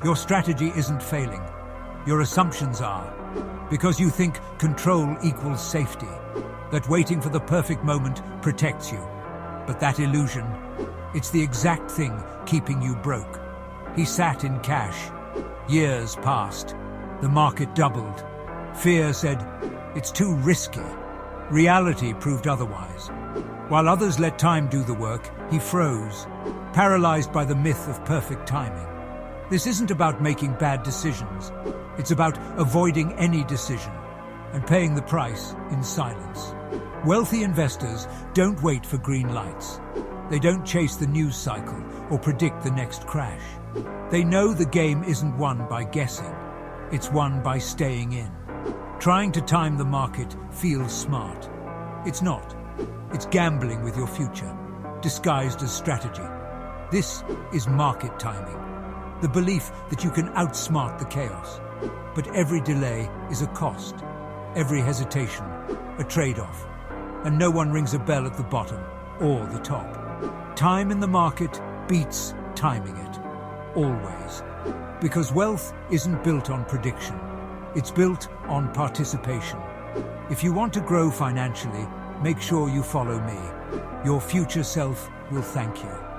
Your strategy isn't failing. Your assumptions are. Because you think control equals safety, that waiting for the perfect moment protects you. But that illusion, it's the exact thing keeping you broke. He sat in cash. Years passed. The market doubled. Fear said, it's too risky. Reality proved otherwise. While others let time do the work, he froze, paralyzed by the myth of perfect timing. This isn't about making bad decisions. It's about avoiding any decision and paying the price in silence. Wealthy investors don't wait for green lights. They don't chase the news cycle or predict the next crash. They know the game isn't won by guessing. It's won by staying in. Trying to time the market feels smart. It's not. It's gambling with your future, disguised as strategy. This is market timing. The belief that you can outsmart the chaos. But every delay is a cost. Every hesitation, a trade-off. And no one rings a bell at the bottom or the top. Time in the market beats timing it. Always. Because wealth isn't built on prediction. It's built on participation. If you want to grow financially, make sure you follow me. Your future self will thank you.